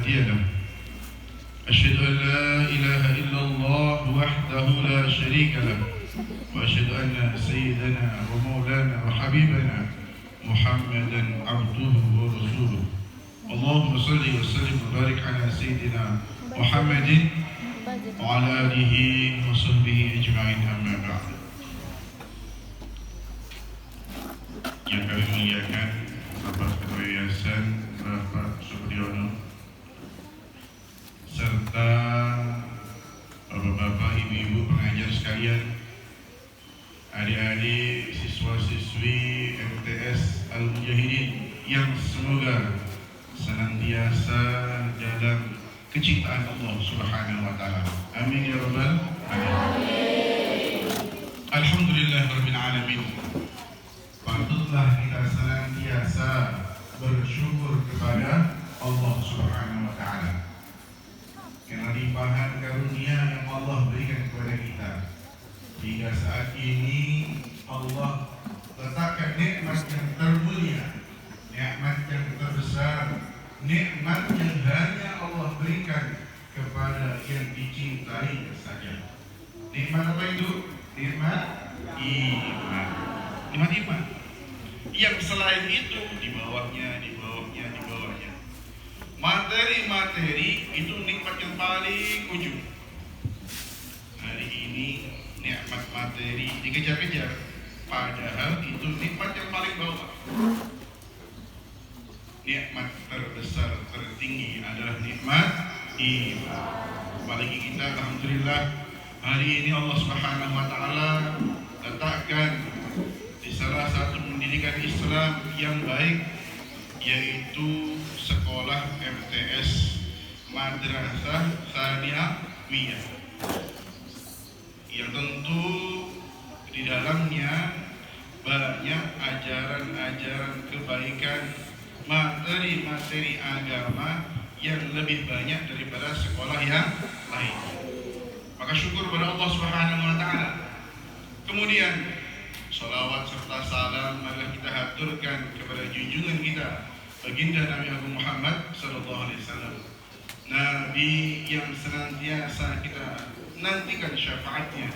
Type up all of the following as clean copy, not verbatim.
هادي له أشهد أن لا إله إلا الله وحده لا شريك له وأشهد أن سيدنا ومولانا وحبيبنا محمدا عبده ورسوله اللهم صل وسلم وبارك على سيدنا محمد وعلى آله وصحبه أجمعين أما بعد. Yang kami muliakan Bapak Ketua Yayasan Bapak Supriyono serta bapak-bapak, ibu-ibu pengajar sekalian, adik-adik siswa-siswi MTS Al-Mujahidin yang semoga senantiasa dalam kecintaan Allah Subhanahu wa taala. Amin ya rabbal alamin. Alhamdulillah rabbil alamin. Patutlah kita senantiasa bersyukur kepada Allah Subhanahu wa taala karena limpahan karunia yang Allah berikan kepada kita. Hingga saat ini Allah letakkan nikmat yang termulia, nikmat yang terbesar, nikmat yang hanya Allah berikan kepada yang dicintai saja. Nikmat apa itu? Nikmat iman. Nikmat iman. Yang selain itu di bawahnya. Materi-materi itu nikmat yang paling ujung. Hari ini nikmat materi dikejar-kejar, padahal itu nikmat yang paling bawah. Nikmat terbesar, tertinggi adalah nikmat iman. Apalagi kita, alhamdulillah, hari ini Allah Subhanahu wa taala letakkan di salah satu pendidikan Islam yang baik, yaitu sekolah MTS Madrasah Tsanawiyah, yang tentu di dalamnya banyak ajaran-ajaran kebaikan, materi-materi agama yang lebih banyak daripada sekolah yang lain. Maka syukur pada Allah Subhanahu wa taala. Kemudian salawat serta salam marilah kita haturkan kepada junjungan kita baginda Nabi Agung Muhammad sallallahu alaihi wasallam, Nabi yang senantiasa kita nantikan syafaatnya,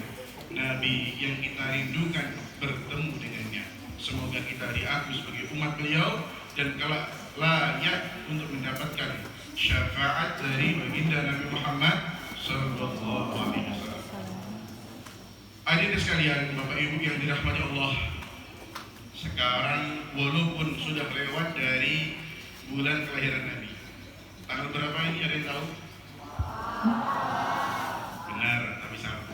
Nabi yang kita rindukan bertemu dengannya. Semoga kita diaku sebagai umat beliau dan kelak layak untuk mendapatkan syafaat dari baginda Nabi Muhammad sallallahu alaihi wasallam. Hadirin sekalian, Bapak Ibu yang dirahmati Allah, sekarang walaupun sudah lewat dari bulan kelahiran Nabi, tanggal berapa ini ada yang tahu? Benar, tapi salah.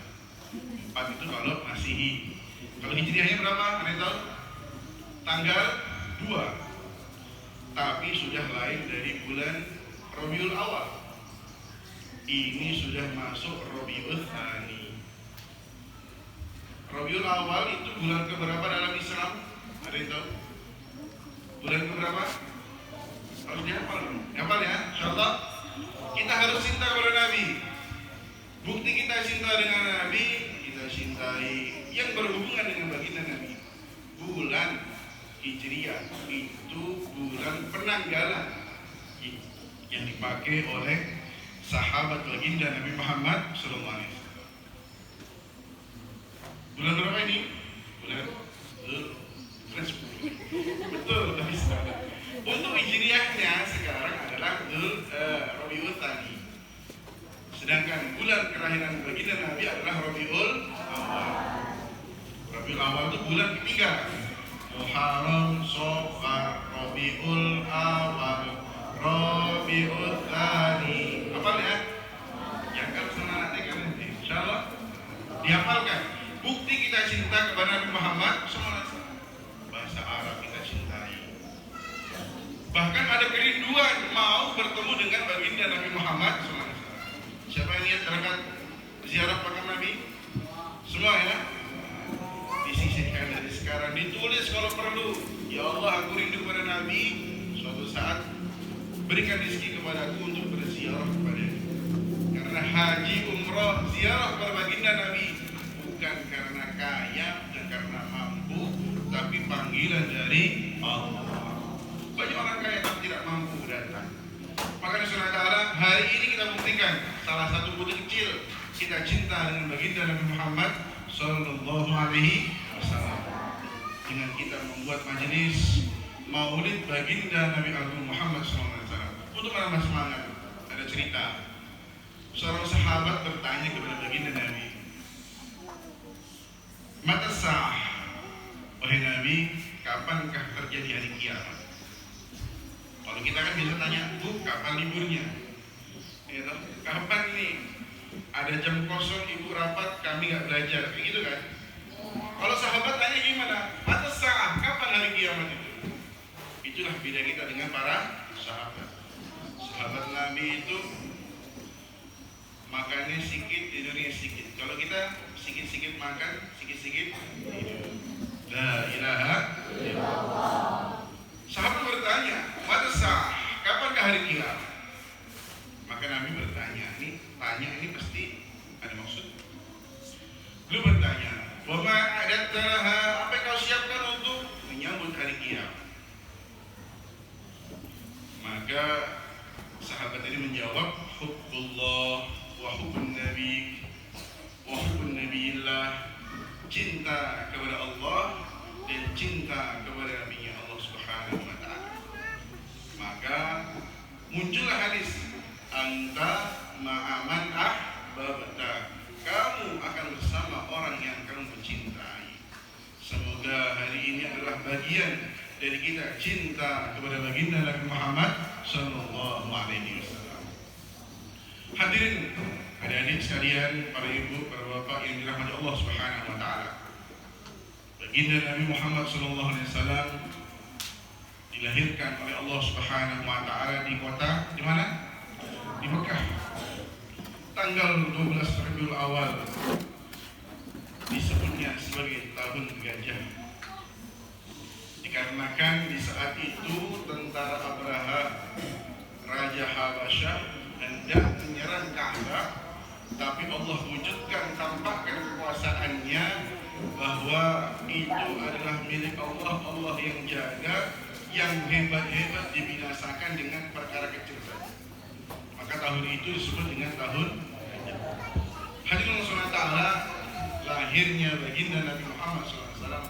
4 itu kalau Masehi. Kalau Hijriahnya berapa? Ada yang tahu? Tanggal 2. Tapi sudah lain dari bulan Rabiul Awal. Ini sudah masuk Rabiul Tsani. Rabiul Awal itu bulan keberapa dalam Islam? Ada yang tahu? Bulan keberapa? Harus dihafal. Hafal ya, insyaallah. Kita harus cinta kepada Nabi. Bukti kita cinta dengan Nabi, kita cintai yang berhubungan dengan baginda Nabi. Bulan Hijriah itu bulan penanggalan yang dipakai oleh sahabat baginda Nabi Muhammad sallallahu alaihi wasallam. Bulan berapa ini? Bulan 10. Betul, tapi salah. Untuk Hijriahnya sekarang adalah Rabiul Tsani. Sedangkan bulan kelahiran baginda Nabi adalah Rabiul Awal. Rabiul Awal itu bulan ketiga. Muharram, Safar, Rabiul Awal, Rabiul Tsani. Hafal ya? Yang kan sama nanti kan insyaallah dihafalkan. Bukti kita cinta kepada Nabi Muhammad SAW. Bahasa Arab kita cintai. Bahkan ada kerinduan mau bertemu dengan baginda Nabi Muhammad SAW. Siapa yang lihat berangkat ziarah makam Nabi? Semua ya? Disisihkan dari sekarang, ditulis kalau perlu. Ya Allah, aku rindu kepada Nabi. Suatu saat berikan rezeki kepadaku untuk berziarah kepada-Nya. Karena haji, umrah, ziarah kepada baginda Nabi bukan karena kaya dan karena mampu, tapi panggilan dari Allah. Banyak orang kaya tapi tidak mampu datang. Maka Rasulullah Ta'ala kita buktikan salah satu bukti kecil kita cinta dengan baginda Nabi Muhammad Sallallahu Alaihi Wasallam dengan kita membuat majelis Maulid baginda Nabi Agung Muhammad Sallallahu Alaihi Wasallam untuk menambah semangat. Ada cerita seorang sahabat bertanya kepada baginda Nabi, "Mata sah, wahai Nabi, kapankah terjadi hari kiamat?" Kalau kita kan biasa tanya, "Bu, kapan liburnya?" Ya, kapan nih? Ada jam kosong, ibu rapat, kami nggak belajar, kayak gitu kan? Kalau sahabat tanya gimana? Mata sah, kapan hari kiamat itu? Itulah beda kita dengan para sahabat. Sahabat Nabi itu makannya sedikit, tidurnya sedikit. Kalau kita sedikit-sedikit makan, sedikit-sedikit tidur. La ilaha illallah. Sahabat bertanya, "Mata sah, kapankah hari kiamat?" Maka Nabi bertanya, tanya ini pasti ada maksud. Beliau bertanya, "Wa ma a'dattalaha, apa yang kau siapkan untuk menyambut hari kiamat?" Maka sahabat ini menjawab, "Hubbullah wa hubbun nabi wa hubbun nabiyillah." Cinta kepada Allah dan cinta kepada Nabi-Nya Allah Subhanahu wa taala. Maka muncullah hadis, "Anta ma'aman ahbabta." Kamu akan bersama orang yang kamu mencintai. Semoga hari ini adalah bagian dari kita cinta kepada baginda Nabi Muhammad Sallallahu Alaihi Wasallam. Hadirin, adik-adik sekalian, para ibu, para bapak yang dirahmati Allah Subhanahu Wa Taala. Baginda Nabi Muhammad Sallallahu Alaihi Wasallam dilahirkan oleh Allah Subhanahu Wa Taala di kota di mana? Di Mekah. Tanggal 12 Rabiul Awal disebutnya sebagai tahun gajah. Dikarenakan di saat itu tentara Abraha, Raja Habasyah, hendak menyerang Ka'bah, tapi Allah wujudkan, tampakkan kekuasaannya bahwa itu adalah milik Allah. Allah yang jaga, yang hebat-hebat dibinasakan dengan perkara kecil saja. Maka tahun itu disebut dengan tahun gajah. Hadirin Allah, lahirnya baginda Nabi Muhammad SAW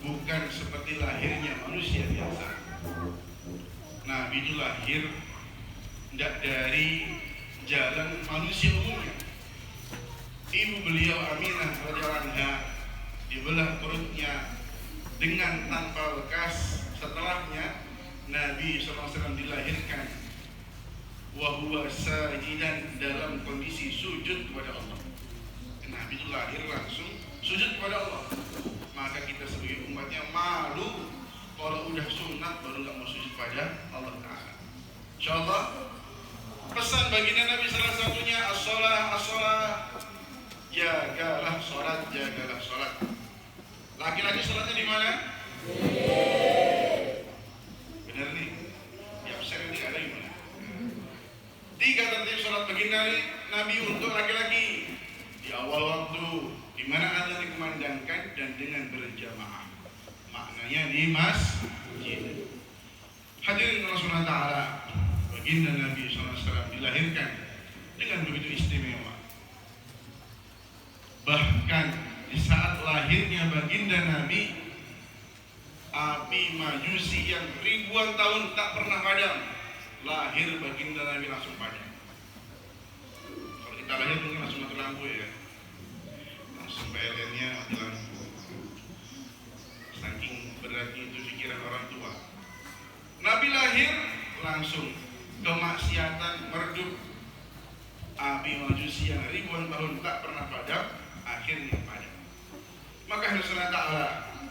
bukan seperti lahirnya manusia biasa. Nabi itu lahir tidak dari jalan manusia umumnya. Ibu beliau Aminah radhiyallahu anha dibelah perutnya dengan tanpa bekas. Setelahnya Nabi SAW dilahirkan wahuwa sajidan, dalam kondisi sujud kepada Allah. Nabi itu lahir langsung sujud kepada Allah. Maka kita sebagai umatnya malu kalau udah sunat baru nggak mau sujud pada Allah Ta'ala. InsyaAllah pesan baginda Nabi salah satunya as-shalah, as-shalah, jagalah sholat, jagalah sholat. Laki-laki sholatnya di mana? Benar nih, ya absen ini ada gimana? 3 tertib sholat baginda Nabi untuk laki-laki. Di awal waktu, di mana azan dikumandangkan dan dengan berjamaah. Maknanya di masjid. Hadirin Allah Subhanahu wa taala, baginda Nabi SAW dilahirkan dengan begitu istimewa. Bahkan di saat lahirnya baginda Nabi, api Majusi yang ribuan tahun tak pernah padam, lahir baginda Nabi langsung padam. Kalau kita lahir mungkin langsung mati lampu ya, langsung PLN-nya mati lampu. Saking beratnya itu pikiran orang tua. Nabi lahir langsung kemaksiatan meredup. Api Majusi yang ribuan tahun tak pernah padam, akhirnya padam. Maka Rasulullah Ta'ala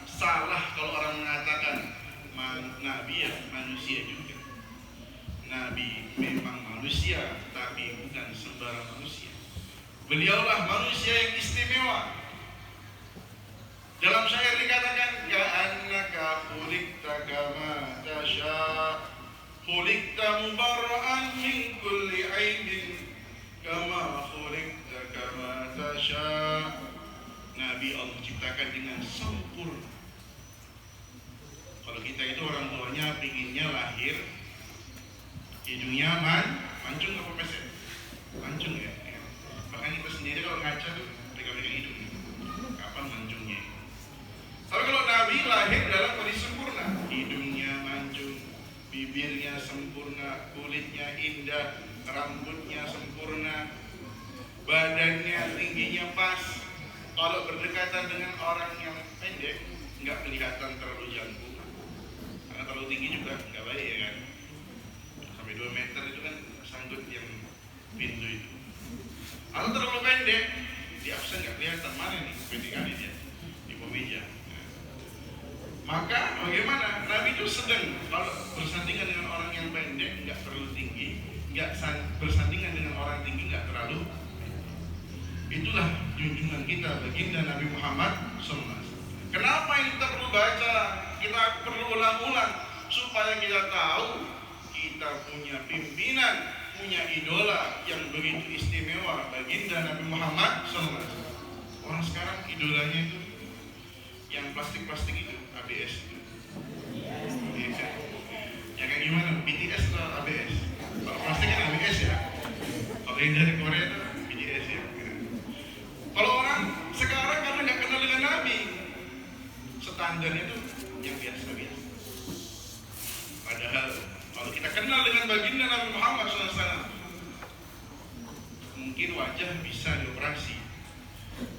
salah kalau orang mengatakan Nabi ya manusia juga. Nabi memang manusia, tapi bukan sembarang manusia. Beliaulah manusia yang istimewa. Dalam syair dikatakan, ka'annaka khuliqta kama tasha, khuliqta mubarra'an min kulli aibin, kama khuliqta kama tasha. Nabi Allah ciptakan dengan sempurna. Kalau kita itu orang tuanya pinginnya lahir hidungnya mancung apa pesek? Mancung ya. Bahkan kita sendiri kalau ngaca tuh pegang-pegang hidung. Kapan mancungnya? Tapi kalau Nabi lahir dalam kondisi sempurna, hidungnya mancung, bibirnya sempurna, kulitnya indah, rambutnya sempurna, badannya tingginya pas. Kalau berdekatan dengan orang yang pendek, nggak kelihatan terlalu jangkung, karena terlalu tinggi juga nggak baik ya kan. Sampai 2 meter itu kan sanggut yang pintu itu. Kalau terlalu pendek, di absen nggak kelihatan mana nih pendek kali dia di bawah meja. Maka bagaimana? Nabi itu sedang kalau bersandingan dengan orang yang pendek, nggak terlalu tinggi, nggak bersandingan dengan orang tinggi, nggak terlalu. Itulah junjungan kita baginda Nabi Muhammad SAW. Kenapa ini kita perlu baca? Kita perlu ulang-ulang supaya kita tahu kita punya pimpinan, punya idola yang begitu istimewa, baginda Nabi Muhammad SAW. Orang sekarang idolanya itu yang plastik-plastik itu, ABS itu. Ya kayak gimana? BTS atau ABS? Kalau plastik kan ABS ya. Kalau yang dari Korea itu BTS ya. Kalau orang sekarang karena nggak kenal dengan Nabi, standarnya itu yang biasa-biasa. Padahal kalau kita kenal dengan baginda Nabi Muhammad SAW, mungkin wajah bisa dioperasi,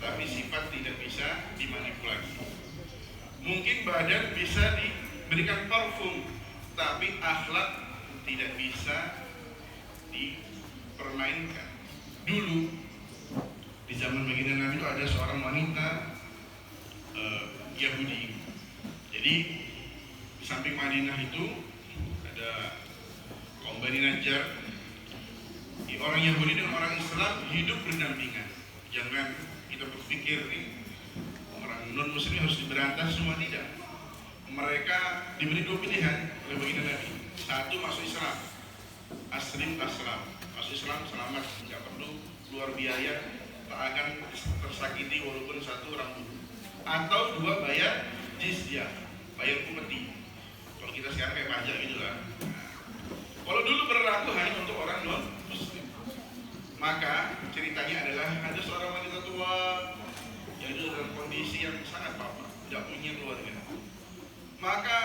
tapi sifat tidak bisa dimanipulasi. Mungkin badan bisa diberikan parfum, tapi akhlak tidak bisa dipermainkan. Dulu di zaman baginda Nabi itu ada seorang wanita Yahudi. Jadi di samping Madinah itu ada kaum Bani Najjar. Orang Yahudi dan orang Islam hidup berdampingan. Jangan kita berpikir nih orang non Muslim harus diberantas, semua tidak. Mereka diberi 2 pilihan oleh baginda Nabi. Satu, masuk Islam, aslim aslam, masuk Islam selamat, tidak perlu keluar biaya, tak akan tersakiti walaupun 1 rambut. Atau 2, bayar jizyah, bayar upeti. Kalau kita sekarang kayak pajak gitu lah. Kalau dulu berlaku hanya untuk orang non Muslim. Maka ceritanya adalah ada seorang wanita tua yang itu dalam kondisi yang sangat papa, tidak punya keluarga. Maka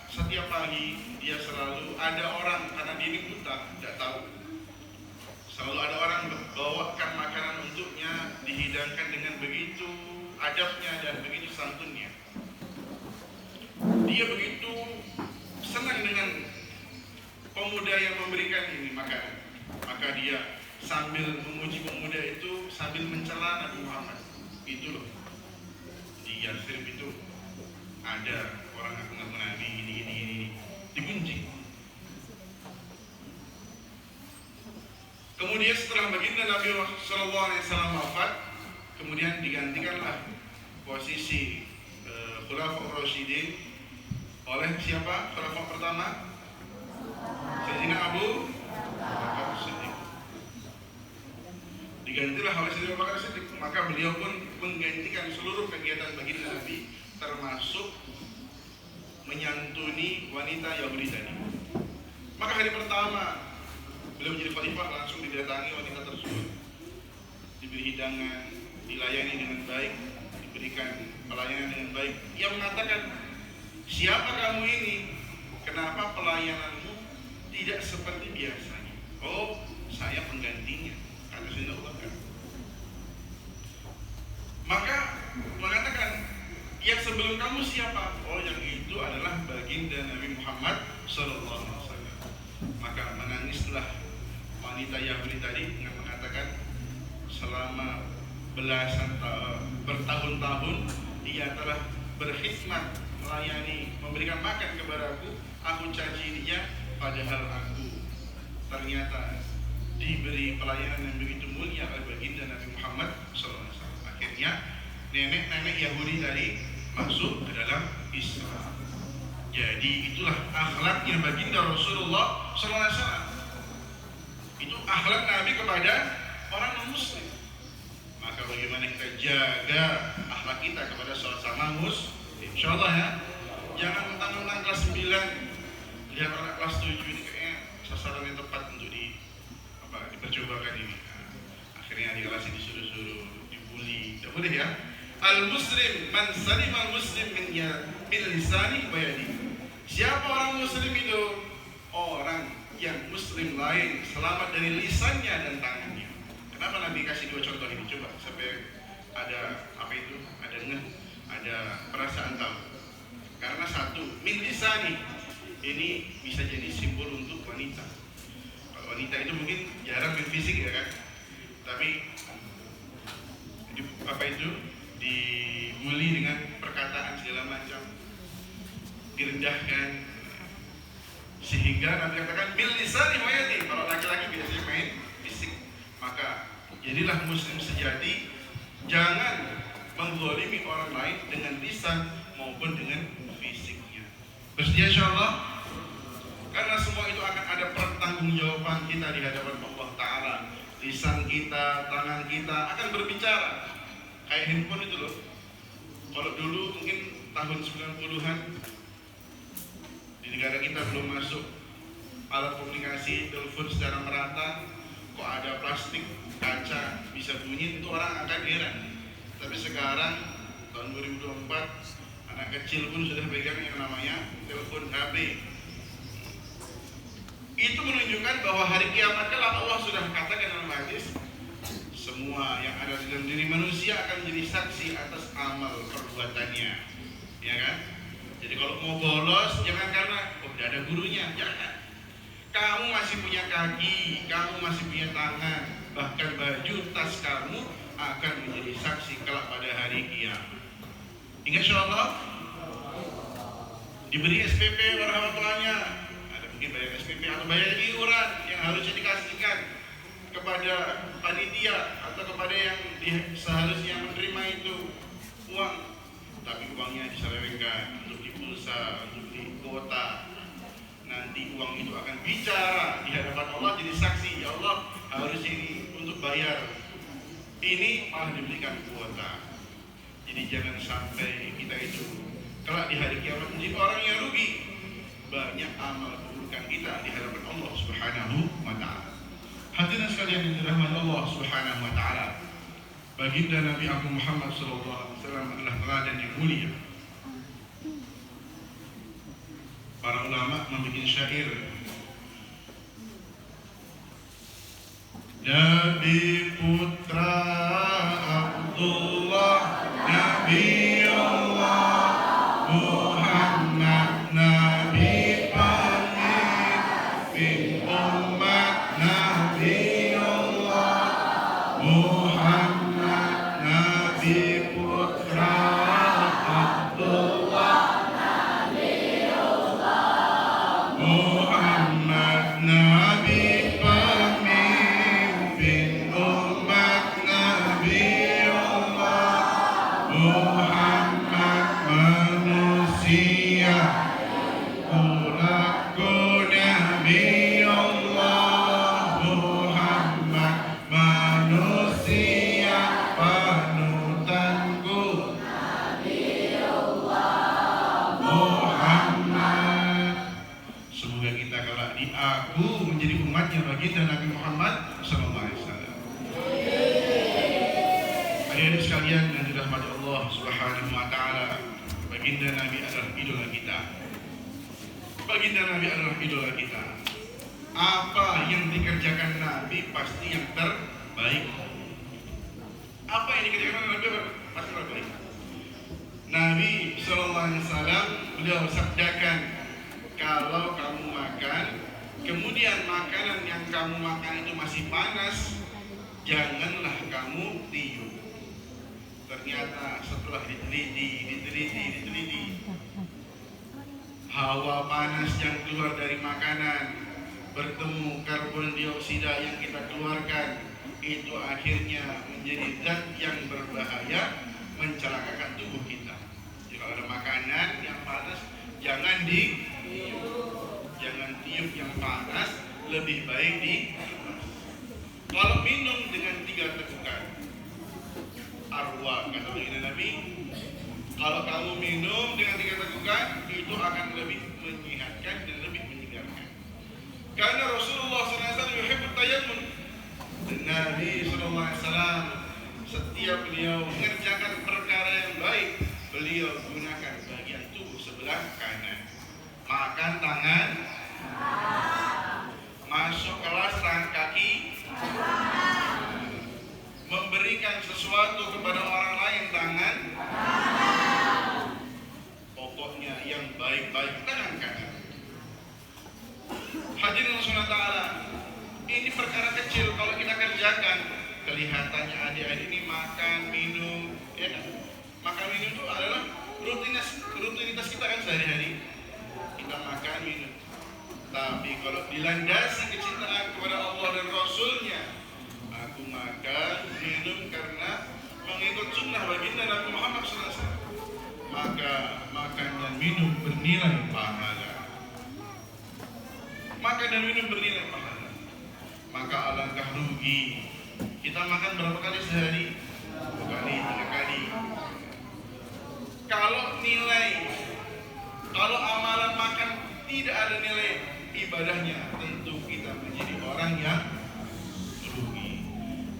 setiap pagi dia selalu ada orang, karena dia ini buta, tidak tahu. Selalu ada orang bawakan makanan untuknya, dihidangkan dengan begitu adabnya dan begitu santunnya. Dia begitu senang dengan pemuda yang memberikan ini makanan. Maka dia sambil memuji pemuda itu, sambil mencela Nabi Muhammad. Itu loh, di Yasrib itu ada orang ngaku Nabi gini, digunjing. Kemudian setelah baginda Nabi SAW wafat, kemudian digantikanlah posisi Khulafaur Rasyidin oleh siapa? Khulafaur pertama Sayyidina Abu Bakar Siddiq. Digantilah oleh Sayyidina Abu Bakar Siddiq. Maka beliau pun menggantikan seluruh kegiatan baginda Nabi, termasuk menyantuni wanita Yahudi tadi. Maka hari pertama beliau menjadi khalifah, langsung didatangi wanita tersebut, diberi hidangan, dilayani dengan baik, diberikan pelayanan dengan baik. Ia mengatakan, siapa kamu ini? Kenapa pelayananmu tidak seperti biasanya? Oh, saya penggantinya, kata Sayyidina Abu Bakar. Maka mengatakan, yang sebelum kamu siapa? Oh, yang itu adalah baginda Nabi Muhammad SAW. Maka menangislah wanita Yahudi tadi dengan mengatakan, selama bertahun-tahun ia telah berkhidmat, melayani, memberikan makan kepadaku, aku caci dia, padahal aku ternyata diberi pelayanan yang begitu mulia oleh baginda Nabi Muhammad SAW. Akhirnya nenek-nenek Yahudi tadi masuk ke dalam Islam. Jadi itulah akhlaknya baginda Rasulullah SAW. Itu akhlak Nabi kepada orang non-Muslim. Maka bagaimana kita jaga akhlak kita kepada sesama Muslim? Insyaallah ya. Jangan mentang-mentang kelas 9 lihat anak kelas 7 ini kayaknya sasaran yang tepat untuk dipercobakan ini. di kelas disuruh-suruh, dibully, tidak boleh ya. Al-muslim man salima al-muslim min lisani wa yadihi. Siapa orang muslim itu? Orang yang muslim lain selamat dari lisannya dan tangannya. Kenapa Nabi kasih dua contoh ini? Coba sampai ada apa itu? Ada ngeh, ada perasaan tahu. Karena satu, min lisani ini bisa jadi simbol untuk wanita. Kalau wanita itu mungkin jarang main fisik ya kan, tapi apa itu dibully dengan perkataan segala macam, direndahkan, sehingga Nabi katakan bil lisani wa yadi. Kalau laki-laki biasanya main fisik, maka jadilah muslim sejati, jangan menzalimi orang lain dengan lisan maupun dengan fisiknya. Bersedia insyaallah? Karena semua itu akan ada pertanggungjawaban kita di hadapan Allah Ta'ala. Lisan kita, tangan kita akan berbicara. Kayak handphone itu loh. Kalau dulu mungkin tahun 90-an di negara kita belum masuk alat komunikasi telepon secara merata, kok ada plastik, kaca, bisa bunyi, itu orang akan heran. Tapi sekarang tahun 2024 anak kecil pun sudah pegang yang namanya telepon HP. Itu menunjukkan bahwa hari kiamat kelak Allah sudah katakan dalam hadis, semua yang ada di dalam diri manusia akan menjadi saksi atas amal perbuatannya, ya kan? Jadi kalau mau bolos jangan karena udah ada gurunya, jangan. Kamu masih punya kaki, kamu masih punya tangan, bahkan baju tas kamu akan menjadi saksi kelak pada hari kiamat. Ingat insyaallah diberi SPP orang tuanya, ada mungkin bayar SPP atau bayar iuran yang harusnya dikasihkan kepada panitia atau kepada yang seharusnya menerima itu uang, tapi uangnya diselewengkan untuk di pulsa, untuk di kuota. Nanti uang itu akan bicara di hadapan Allah, jadi saksi, ya Allah harus ini untuk bayar, ini malah diberikan kuota. Jadi jangan sampai kita itu kelak di hari kiamat menjadi orang yang rugi. Banyak amal keburukan kita di hadapan Allah Subhanahu wa Ta'ala. Hadirin sekalian yang dirahmati Allah Subhanahu wa Ta'ala, baginda Nabi Agung Muhammad sallallahu alaihi wasallam adalah teladan yang mulia. Para ulama membuat syair, Nabi putra Abdullah, Nabi Allah Muhammad, Nabi pemimpin umat, Nabi Allah Muhammad, Nabi putra Abdullah, Nabi Allah Muhammad, Nabi pemimpin umat, Nabi Allah Muhammad, manusia Nabi Allah Muhammad, manusia panutanku, Nabi Allah Muhammad. Semoga kita kelak diaku menjadi umatnya baginda Nabi Muhammad sallallahu alaihi wasallam. Hadirin sekalian yang dirahmati Allah Subhanahu wa Ta'ala, baginda Nabi adalah idola kita. Baginda Nabi adalah idola kita. Apa yang dikerjakan Nabi pasti yang terbaik. Apa yang dikerjakan Nabi pasti terbaik. Nabi sallallahu alaihi wasallam beliau sabdakan, kalau kamu makan, kemudian makanan yang kamu makan itu masih panas, janganlah kamu tiup. Ternyata setelah diteliti, hawa panas yang keluar dari makanan bertemu karbon dioksida yang kita keluarkan, itu akhirnya menjadi zat yang berbahaya, mencelakakan tubuh kita. Jadi kalau ada makanan yang panas, jangan tiup yang panas, lebih baik kalau minum dengan 3 tegukan. Arwah kata Nabi, kalau kamu minum dengan 3 tegukan, itu akan lebih menyehatkan dan lebih menyegarkan. Karena Rasulullah SAW yuhibbut tayammum. Nabi SAW Sallallahu Alaihi Wasallam, setiap beliau mengerjakan perkara yang baik, beliau gunakan bagian tubuh sebelah kanan. Makan tangan, masuk kelas tangan kaki, memberikan sesuatu kepada orang lain tangan, pokoknya yang baik-baik tangan kanan. Hadirin Allah Ta'ala, ini perkara kecil kalau kita kerjakan. Kelihatannya adik-adik ini makan, minum, ya kan? Makan minum itu adalah rutinitas kita kan sehari-hari. Kita makan minum. Tapi kalau dilandasi kecintaan kepada Allah dan Rasulnya, aku makan minum karena mengikut sunnah baginda Nabi Muhammad SAW, maka makan dan minum bernilai pahala. Makan dan minum bernilai pahala. Maka alangkah rugi kita makan berapa kali sehari? 2 kali, 3 kali. Kalau amalan makan tidak ada nilai ibadahnya, tentu kita menjadi orang yang rugi.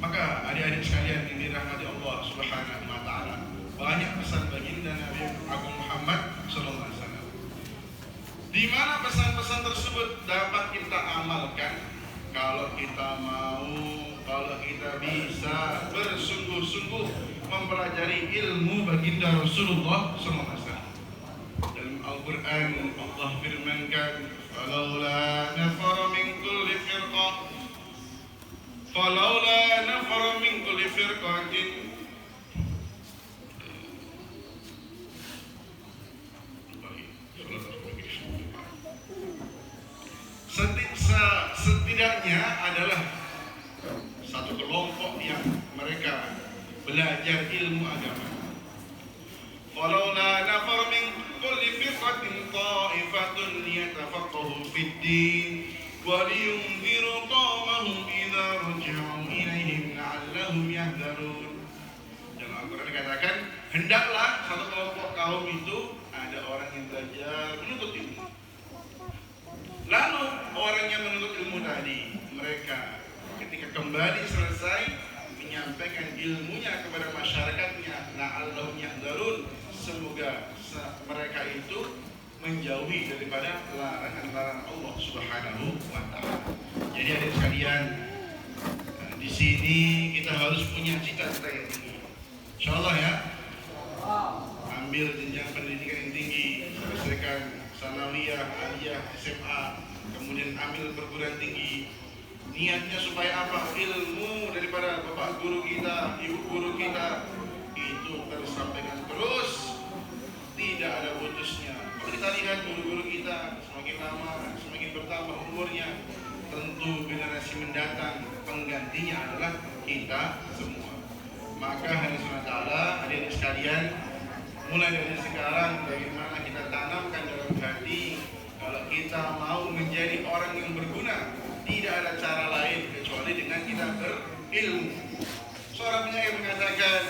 Maka adik-adik sekalian yang dirahmati Allah Subhanahu wa Ta'ala, banyak pesan baginda Nabi Agung Muhammad sallallahu alaihi wasallam. Di mana pesan-pesan tersebut dapat kita amalkan kalau kita mau, kalau kita bisa bersungguh-sungguh mempelajari ilmu baginda Rasulullah sallallahu alaihi wasallam. Dalam Al-Qur'an Allah firmankan, "Falaula nafara min kulli firqah falaula nafara min kulli firqatin setidaknya adalah satu kelompok yang mereka belajar ilmu agama. Falaula nafar min kulli firqatin ta'ifatun liyatafaqahu fid-din wa liyunziru qawmahum idza raja'u ilaihim la'allahum yahdharun. Dalam Al-Quran dikatakan, hendaklah satu kelompok kaum itu ada orang yang belajar menuntut ilmu. Lalu orang yang menuntut ilmu tadi, mereka ketika kembali selesai menyampaikan ilmunya kepada masyarakatnya, la'allahum yahdharun, semoga mereka itu menjauhi daripada larangan-larangan Allah Subhanahu wa Ta'ala. Jadi adik sekalian, di sini kita harus punya cita-cita yang tinggi. Insyaallah ya. Ambil jenjang pendidikan yang tinggi, selesaikan sanawiyah, aliyah, SMA, kemudian ambil perguruan tinggi. Niatnya supaya apa? Ilmu daripada bapak guru kita, ibu guru kita itu tersampaikan terus, tidak ada putusnya. Kalau kita lihat guru-guru kita semakin lama, semakin bertambah umurnya, tentu generasi mendatang penggantinya adalah kita semua. Maka hadirin ta'ala, adik-adik sekalian, mulai dari sekarang bagaimana kita tanamkan dalam hati, kalau kita mau menjadi orang yang berguna, tidak ada cara lain kecuali dengan kita berilmu. Seorang penyair mengatakan,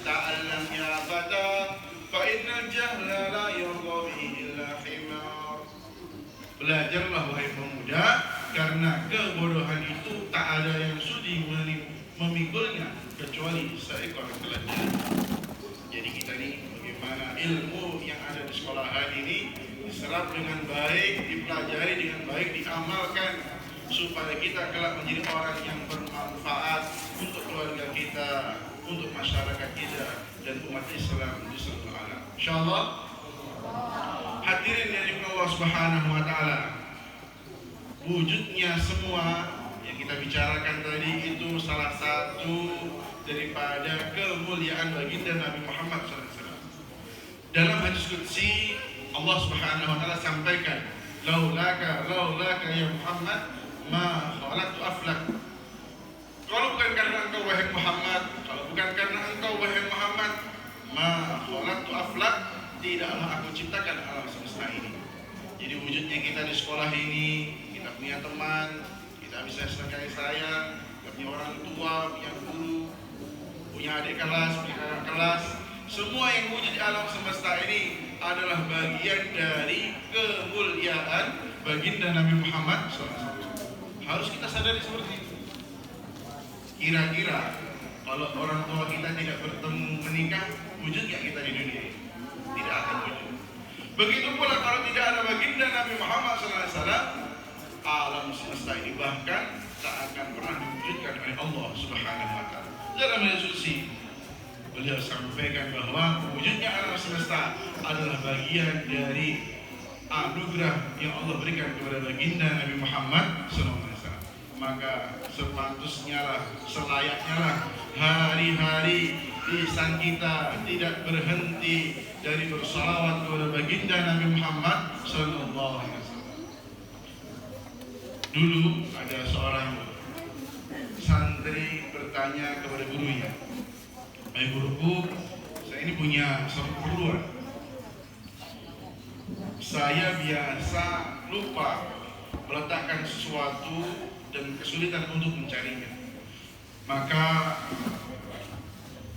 ta'allam ya fata fa innal jahla la yurda bihi illa himar. Belajarlah wahai pemuda, karena kebodohan itu tak ada yang sudi memikulnya kecuali seekor keledai. Jadi kita ini bagaimana ilmu yang ada di sekolahan ini diserap dengan baik, dipelajari dengan baik, diamalkan, supaya kita kelak menjadi orang yang bermanfaat untuk keluarga kita, untuk masyarakat kita, dan umat Islam di seluruh alam. Insyaallah. Hadirin yang dimuliakan Allah Subhanahu wa Ta'ala, wujudnya semua yang kita bicarakan tadi itu salah satu daripada kemuliaan baginda Nabi Muhammad SAW. Dalam hadis qudsi Allah Subhanahu wa Ta'ala sampaikan, laulaka ya Muhammad ma khalaqtu aflak. Kalau bukan karena engkau wahai Muhammad, kalau bukan karena engkau wahai Muhammad, ma khalaqtu aflak, tidaklah aku ciptakan alam semesta ini. Jadi wujudnya kita di sekolah ini, kita punya teman, kita bisa saling sayang, kita punya orang tua, punya guru, punya adik kelas, punya kakak kelas. Semua yang wujud di alam semesta ini adalah bagian dari kemuliaan baginda Nabi Muhammad SAW. Harus kita sadari seperti itu. Kira-kira kalau orang tua kita tidak bertemu menikah, wujud nggak kita di dunia ini? Tidak akan wujud. Begitu pula kalau tidak ada baginda Nabi Muhammad SAW, alam semesta ini bahkan tak akan pernah diwujudkan oleh Allah Subhanahu wa Ta'ala. Dalam diskusi beliau sampaikan bahwa wujudnya alam semesta adalah bagian dari anugerah yang Allah berikan kepada baginda Nabi Muhammad SAW. Maka sepatutnya lah, selayaknya lah hari-hari lisan kita tidak berhenti dari bersalawat kepada baginda Nabi Muhammad SAW. Dulu ada seorang santri bertanya kepada gurunya, "Baik guruku, saya ini punya satu keperluan. Saya biasa lupa meletakkan sesuatu dan kesulitan untuk mencarinya." Maka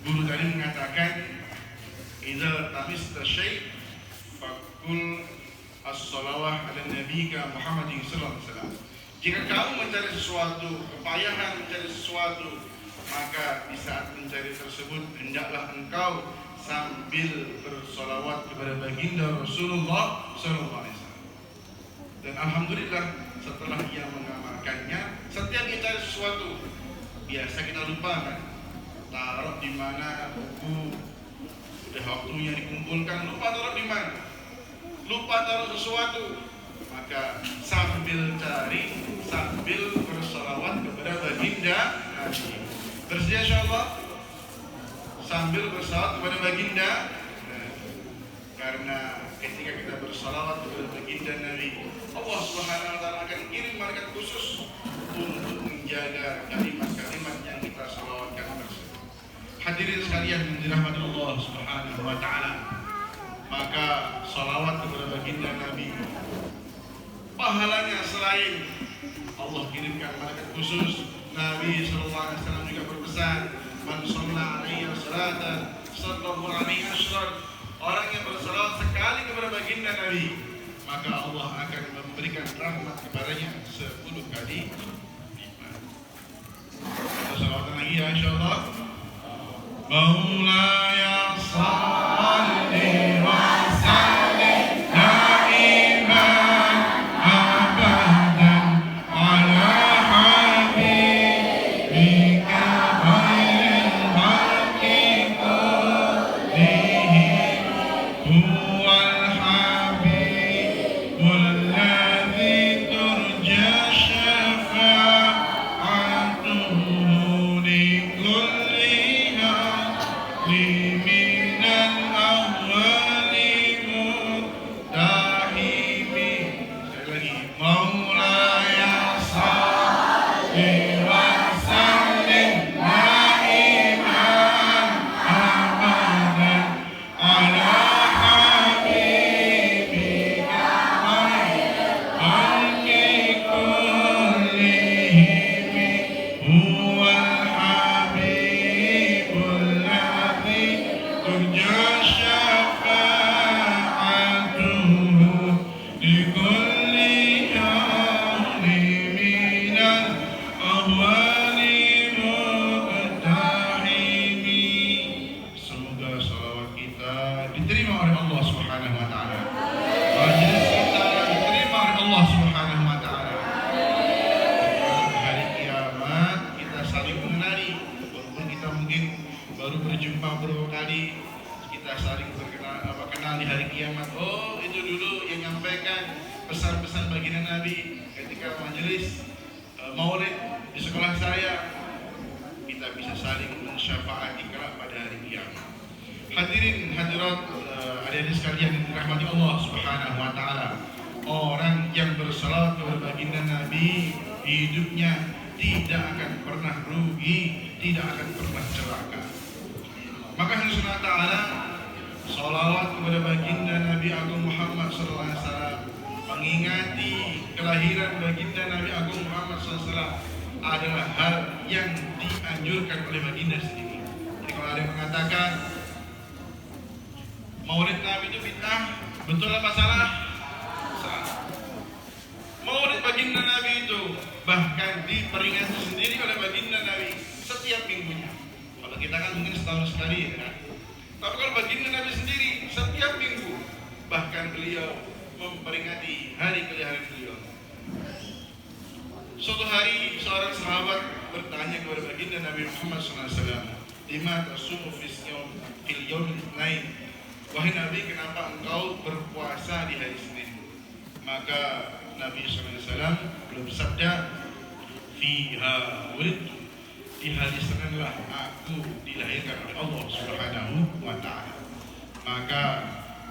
guru tadi mengatakan, "Idza tamista syai' faqul as-shalawah ala nabiyika Muhammadin sallallahu alaihi wasallam." Jika kamu mencari sesuatu, kepayahan mencari sesuatu, maka di saat mencari tersebut hendaklah engkau sambil bersolawat kepada baginda Rasulullah SAW. Dan alhamdulillah setelah ia mengamalkannya, setiap kita cari sesuatu, biasa kita lupa kan, taruh di mana buku, udah waktunya dikumpulkan, lupa taruh di mana, lupa taruh sesuatu. Maka sambil cari, sambil bersolawat kepada baginda Nabi. Bersedia insyaallah? Sambil bersolawat kepada baginda Nabi. Karena ketika kita bersolawat kepada baginda Nabi, Allah Subhanahu wa Ta'ala akan kirim malaikat khusus untuk menjaga kalimat-kalimat yang kita salawatkan tersebut. Hadirin sekalian yang dirahmati Allah Subhanahu wa Ta'ala, maka salawat kepada baginda Nabi pahalanya selain Allah kirimkan malaikat khusus, Nabi SAW juga berpesan, "Man shalla alaihi salatan sallallahu alaihi wasallam." Orang yang bersalawat sekali kepada baginda Nabi, maka Allah akan memberikan rahmat kepadanya 10 kali lipat. Kita salawatan lagi ya insyaallah. Maulaya salli wa sallim daiman abadan ala habibika khairil khalqi kullihim huwal habibul ladzi turja syafa'atuhu li kulli minal awwali mutahimi. Sekali lagi, Maulaya salli wa sallim daiman abadan ala habibika khairil khalqi kullihim huwal habibul ladzi turja syafa'atuhu li kulli ahli minal ahwali muqtahimi. Semoga salawat kita diterima oleh Allah Subhanahu wa Ta'ala. Majelis kita diterima oleh Allah Subhanahu wa Ta'ala. Hari kiamat kita saling mengenali, walaupun kita mungkin baru berjumpa beberapa kali, kita saling kenal di hari kiamat. Oh, itu dulu yang nyampaikan pesan-pesan baginda Nabi ketika majelis maulid di sekolah saya. Kita bisa saling mensyafaati kelak pada hari kiamat. Hadirin hadirat, adik-adik sekalian yang dirahmati Allah Subhanahu wa Ta'ala, orang yang bersalawat kepada baginda Nabi hidupnya tidak akan pernah rugi, tidak akan pernah celaka. Maka Allah Ta'ala salawat kepada baginda Nabi Agung Muhammad SAW, mengingati kelahiran baginda Nabi Agung Muhammad SAW adalah hal yang dianjurkan oleh baginda sendiri. Jadi kalau ada yang mengatakan maulid Nabi itu bid'ah, betul apa salah? Salah. Maulid baginda Nabi itu bahkan diperingati sendiri oleh baginda Nabi kita kan mungkin setahun sekali ya. Tapi kalau baginda Nabi sendiri setiap minggu, bahkan beliau memperingati hari kelahiran beliau. Suatu hari seorang sahabat bertanya kepada baginda Nabi Muhammad SAW, lima tasumu fil yawmil itsnain, wahai Nabi, kenapa engkau berpuasa di hari Senin? Maka Nabi SAW belum bersabda, fiha wulidtu, di hari Seninlah aku dilahirkan oleh Allah Subhanahu wa Ta'ala. Maka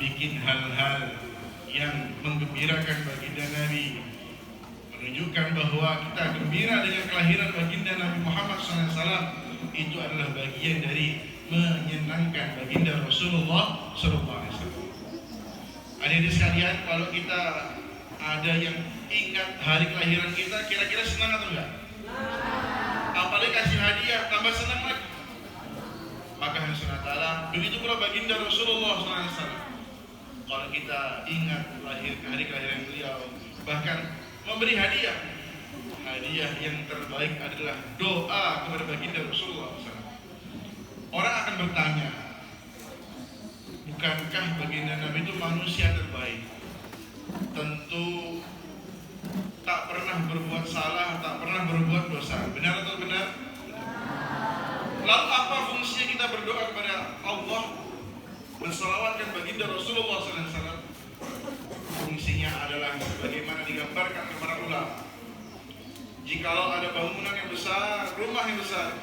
bikin hal-hal yang menggembirakan baginda Nabi, menunjukkan bahwa kita gembira dengan kelahiran baginda Nabi Muhammad SAW, itu adalah bagian dari menyenangkan baginda Rasulullah SAW. Adik-adik sekalian, kalau kita ada yang ingat hari kelahiran kita, kira-kira senang atau enggak? Apalagi kasih hadiah, tambah senang lagi. Maka Allah SWT, begitu pula baginda Rasulullah SAW. Kalau kita ingat hari kelahiran beliau, bahkan memberi hadiah yang terbaik adalah doa kepada baginda Rasulullah SAW. Orang akan bertanya, bukankah baginda Nabi itu manusia terbaik? Tentu tak pernah berbuat salah, tak pernah berbuat dosa. Benar atau benar? Lalu apa fungsinya kita berdoa kepada Allah, mensalawatkan baginda Rasulullah SAW? Fungsinya adalah bagaimana digambarkan kepada ulama. Jikalau ada bangunan yang besar, rumah yang besar,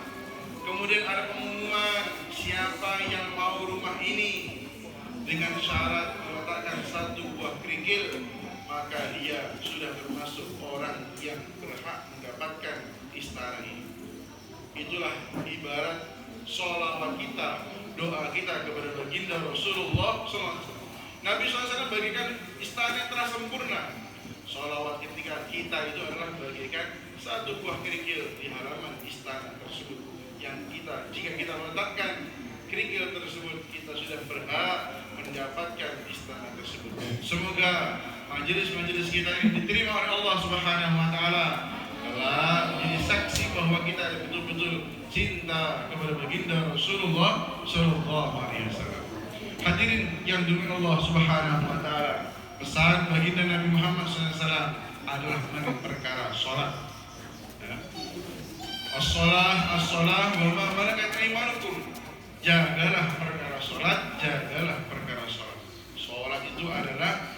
kemudian ada pengumuman siapa yang mau rumah ini dengan syarat meletakkan satu buah kerikil, maka dia sudah termasuk orang yang berhak mendapatkan istana ini. Itulah ibarat sholawat kita, doa kita kepada baginda Rasulullah SAW. Nabi SAW bagikan istana yang telah sempurna. Sholawat ketika kita itu adalah bagikan satu buah kerikil di halaman istana tersebut, yang kita, jika kita meletakkan kerikil tersebut, kita sudah berhak mendapatkan istana tersebut. Semoga majelis-majelis kita yang diterima oleh Allah Subhanahu wa Ta'ala telah menjadi saksi bahwa kita betul-betul cinta kepada baginda Rasulullah sallallahu alaihi wasallam. Hadirin yang dimuliakan Allah Subhanahu wa Ta'ala, pesan baginda Nabi Muhammad SAW adalah mengenai perkara sholat. As-sholah wa ma malakat aymanukum. Jagalah perkara sholat, jagalah perkara sholat. Sholat itu adalah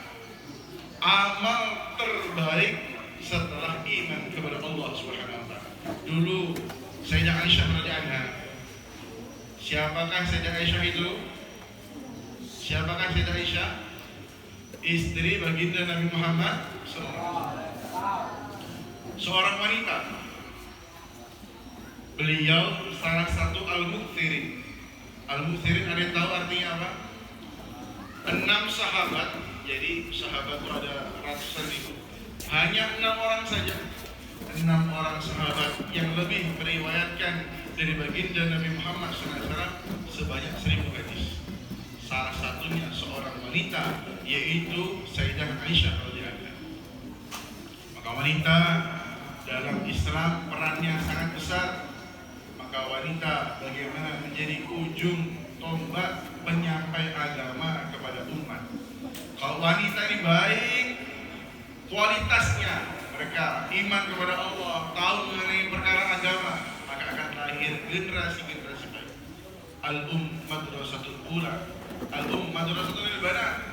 amal terbaik setelah iman kepada Allah Subhanahu wa Ta'ala. Dulu Sayyidah Aisyah radhiyallahu anha. Siapakah Sayyidah Aisyah itu? Siapakah Sayyidah Aisyah? Istri baginda Nabi Muhammad SAW. Seorang wanita. Beliau salah satu al-mukthirin. Al-mukthirin, ada yang tahu artinya apa? 6 sahabat. Jadi sahabat itu ada ratusan ribu. Hanya 6 orang saja, 6 orang sahabat yang lebih meriwayatkan dari baginda Nabi Muhammad SAW sebanyak 1000 hadis. Salah satunya seorang wanita, yaitu Sayyidah Aisyah radhiyallahu anha. Maka wanita dalam Islam perannya sangat besar. Maka wanita bagaimana menjadi ujung tombak penyampai agama kepada umat. Kalau wanita ini baik kualitasnya, mereka iman kepada Allah, tahu mengenai perkara agama, maka akan lahir generasi-generasi baik. Madrasatul ula. Madrasatul banat.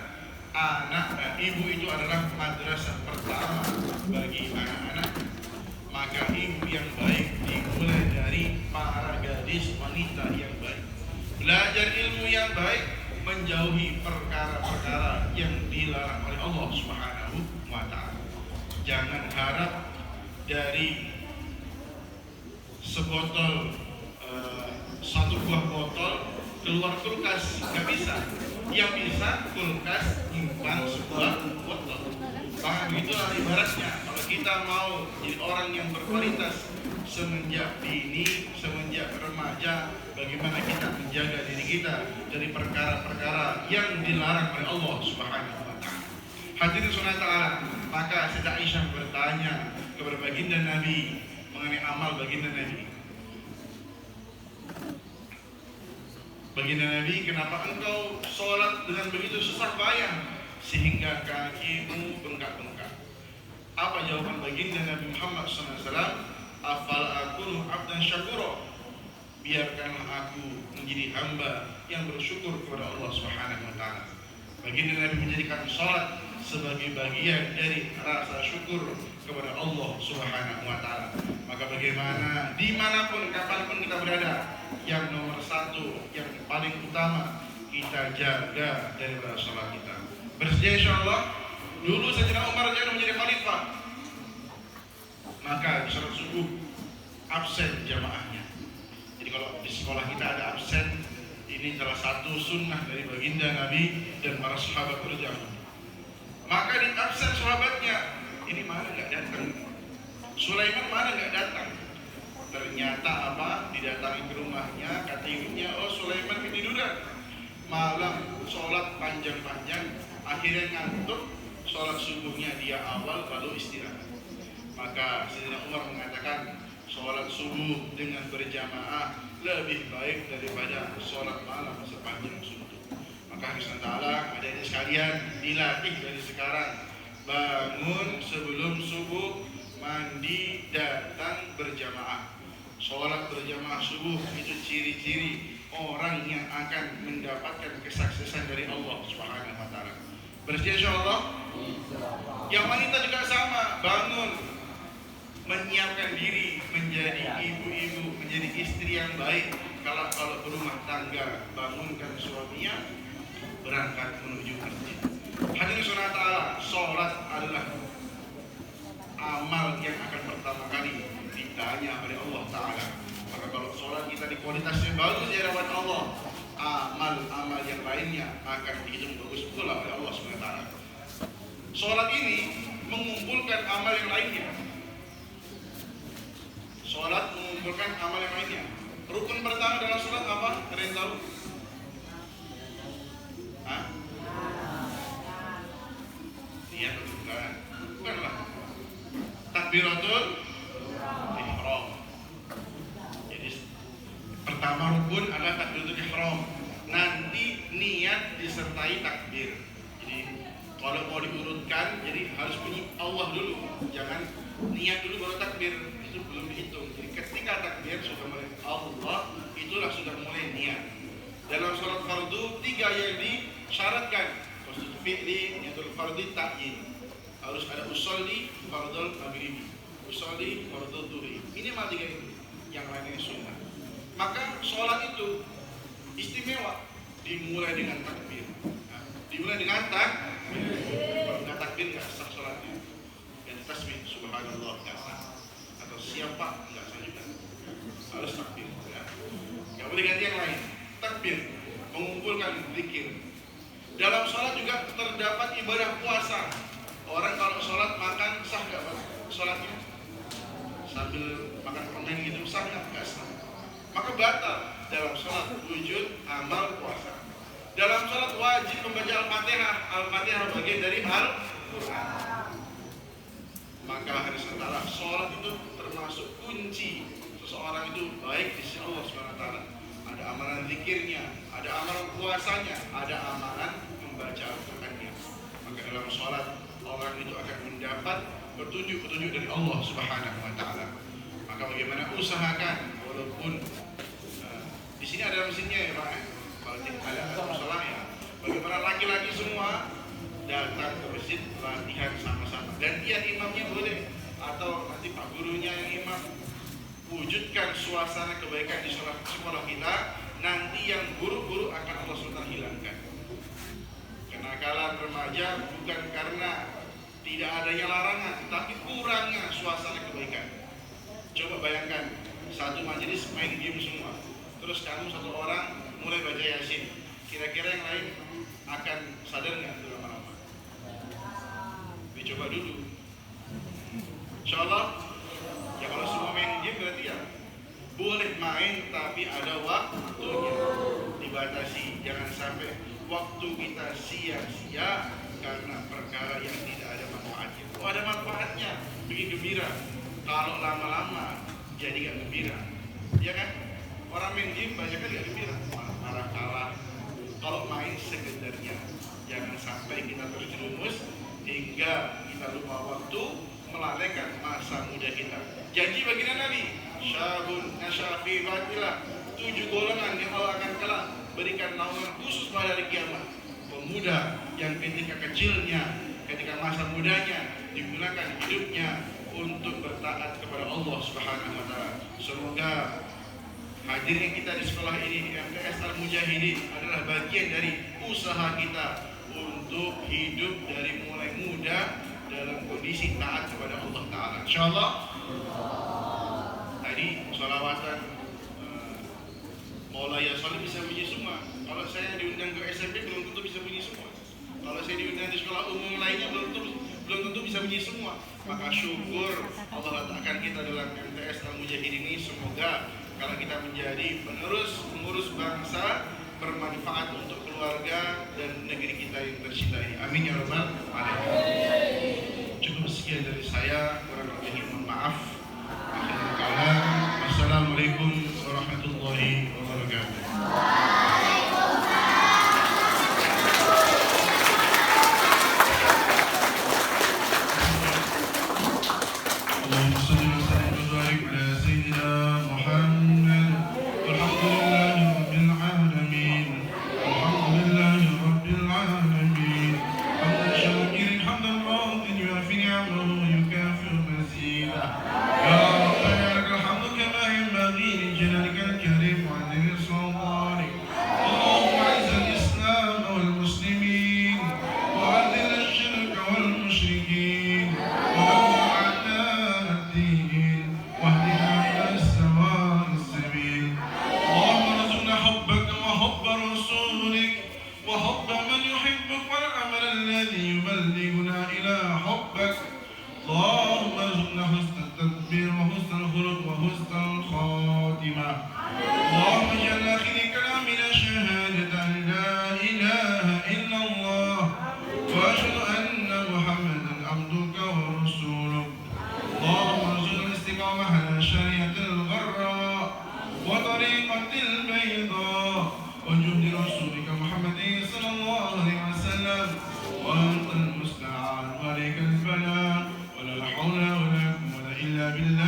Ibu itu adalah madrasah pertama bagi anak-anak. Maka ibu yang baik dimulai dari para gadis wanita yang baik. Belajar ilmu yang baik, menjauhi perkara-perkara yang dilarang oleh Allah Subhanahu wa Ta'ala. Jangan harap dari sebotol satu buah botol keluar kulkas, nggak bisa. Yang bisa kulkas nyimpan sebuah botol. Maka begitulah ibaratnya. Kalau kita mau jadi orang yang berkualitas semenjak dini, semenjak remaja, bagaimana kita menjaga diri kita dari perkara-perkara yang dilarang oleh Allah Subhanahu wa Ta'ala. Hadirin subhanahu wa ta'ala, maka Sayyidah Aisyah bertanya kepada baginda Nabi mengenai amal baginda Nabi. Baginda Nabi, kenapa engkau sholat dengan begitu susah payah sehingga kakimu bengkak-bengkak? Apa jawaban baginda Nabi Muhammad SAW? Afal akunu abdan syakura, biarkanlah aku menjadi hamba yang bersyukur kepada Allah Subhanahu wa taala. Baginda Nabi menjadikan sholat sebagai bagian dari rasa syukur kepada Allah Subhanahu wa taala. Maka bagaimana dimanapun kapanpun kita berada, yang nomor satu, yang paling utama kita jaga daripada sholat kita. Bersedia insyaallah. Dulu Sayyidina Umar radhiyallahu menjadi khalifah, maka di sholat subuh absen jamaahnya. Jadi kalau di sekolah kita ada absen, ini salah satu sunnah dari baginda Nabi dan para sahabat radhiyallahu. Maka di absen sahabatnya, ini mana nggak datang? Sulaiman mana nggak datang? Ternyata apa? Didatangi ke rumahnya, kata ibunya, oh Sulaiman ketiduran. Malam sholat panjang-panjang, akhirnya ngantuk. Sholat subuhnya dia awal lalu istirahat. Maka Sayyidina Umar mengatakan sholat subuh dengan berjamaah lebih baik daripada sholat malam sepanjang subuh. Maka Krisna Ta'ala, adik-adik sekalian, dilatih dari sekarang. Bangun sebelum subuh, mandi, datang berjamaah. Sholat berjamaah subuh itu ciri-ciri orang yang akan mendapatkan kesuksesan dari Allah Subhanahu wa taala. Bersedia insyaallah. Yang wanita juga sama, bangun, menyiapkan diri menjadi ibu-ibu, menjadi istri yang baik. Kalau berumah tangga, bangunkan suaminya, berangkat menuju masjid. Hadirin saudara taala, sholat adalah amal yang akan pertama kali ditanya oleh Allah Ta'ala. Maka kalau sholat kita di kualitasnya bagus di hadapan Allah, amal-amal yang lainnya akan dihitung bagus pula oleh Allah SWT. Sholat ini mengumpulkan amal yang lainnya. Sholat mengumpulkan amal yang lainnya. Rukun pertama dalam sholat apa? Kalian tahu? Hah? Iya, bukan. Bukanlah. Takbiratul ihram. Jadi pertama rukun adalah takbiratul ihram. Nanti niat disertai takbir. Jadi kalau mau diurutkan, jadi harus bunyi Allah dulu. Jangan niat dulu baru takbir. Itu belum dihitung. Jadi ketika takbir sudah mulai Allah, itulah sudah mulai niat. Dalam sholat fardu 3 yang disyaratkan. Qasdul fi'li, niatul fardhi, ta'yin. Harus ada usolli, fardul maghribi, usolli, fardul dhuhri. Minimal 3 itu. Yang lainnya sunnah. Maka sholat itu istimewa. Dimulai dengan takbir. Nah, dimulai dengan takbir. Kalau nggak takbir nggak sah sholatnya. Yang tasbih subhanallah nggak sah. Atau siapa nggak sah juga. Harus takbir. Ya. Nggak boleh ganti yang lain. Takbir mengumpulkan zikir. Dalam sholat juga terdapat ibadah puasa. Orang kalau sholat makan sah nggak Pak? Sholatnya sambil makan permen gitu sah nggak sah? Maka batal dalam sholat wujud amal puasa. Dalam sholat wajib membaca Al-Fatihah. Al-Fatihah bagian dari Al-Quran. Maka hari setelah sholat itu termasuk kunci seseorang itu baik di sisi Allah SWT. Ada amalan zikirnya, ada amalan puasanya, ada amalan membaca Al-Qurannya. Maka dalam sholat orang itu akan mendapat petunjuk-petunjuk dari Allah Subhanahu wa taala. Maka bagaimana usahakan walaupun di sini ada mesinnya ya Pak. Kalau ada musola ya. Bagaimana laki-laki semua datang ke masjid latihan sama-sama. Gantian imamnya boleh atau nanti Pak gurunya yang imam. Wujudkan suasana kebaikan di sekolah kita. Nanti yang buruk-buruk akan Allah SWT hilangkan. Kenakalan remaja bukan karena tidak adanya larangan, tapi kurangnya suasana kebaikan. Coba bayangkan, satu majelis main game semua, terus kamu satu orang mulai baca Yasin. Kira-kira yang lain akan sadar nggak itu lama-lama? Dicoba dulu. Insyaallah, ya kalau semua main game berarti ya boleh main, tapi ada waktunya, dibatasi. Jangan sampai waktu kita sia-sia karena perkara yang tidak ada manfaatnya. Oh, ada manfaatnya, bikin gembira. Kalau lama-lama jadi gak gembira, ya kan? Orang main game banyak kan gak gembira, marah kalah kadarnya. Jangan sampai kita terjerumus hingga kita lupa waktu, melalaikan masa muda kita. Janji baginda Nabi, syabun nasyafi batilah, 7 golongan yang Allah akan kelak berikan naungan khusus pada hari kiamat. Pemuda yang ketika kecilnya, ketika masa mudanya digunakan hidupnya untuk bertaat kepada Allah Subhanahu wa taala. Semoga hadirnya kita di sekolah ini MTS Al-Mujahidin adalah bagian dari usaha kita untuk hidup dari mulai muda dalam kondisi taat kepada Allah Ta'ala. InsyaAllah tadi sholawatan Maulaya Salih bisa bunyi semua. Kalau saya diundang ke SMP belum tentu bisa bunyi semua. Kalau saya diundang di sekolah umum lainnya belum tentu bisa bunyi semua. Maka syukur Allah letakkan kita dalam MTS Al-Mujahidin ini. Semoga kalau kita menjadi pengurus bangsa, bermanfaat untuk keluarga dan negeri kita yang tercinta ini. Amin ya rabbal alamin. Cukup sekian dari saya, kurang lebihnya mohon maaf. Akhirul kalam. Wassalamualaikum warahmatullahi wabarakatuh. Allahumma shalli wa sallim wa barik ala sayyidina Muhammad. Walhamdulillahi rabbil alamin. Alhamdulillahi rabbil alamin. Hamdan shakirin hamdan radin yuafi ni'amahu wa yukafi'u mazidah. Ya Rabbana lakal hamdu kama yanbaghi li jalalika al-karim wa 'azimi sultanik. Allahumma 'izzil islam wal muslimin wa 'adhil ash-shirka wal mushrikin wa dammir a'da' ad-din wahdina ila as-sawa'i as-sabil. Allahumma arzuqna hubbaka wa hubba rasulik wa hubba man yuhibbuk wal 'amal alladhi yuballighuna ila hubbak. اللهم ارزقنا حسن التدبير وحسن الخلق وحسن الخاتمة. اللهم اجعل آخر كلامنا شهادة أن لا إله إلا الله وأشهد أن محمدا عبدك ورسولك. اللهم ارزقنا الاستقامة على شريعة الغراء وطريقة البيضاء وجود رسولك محمد صلى الله عليه وسلم. وأنت المستعان وعليك البلاغ. ولا حول ولا قوة إلا بالله.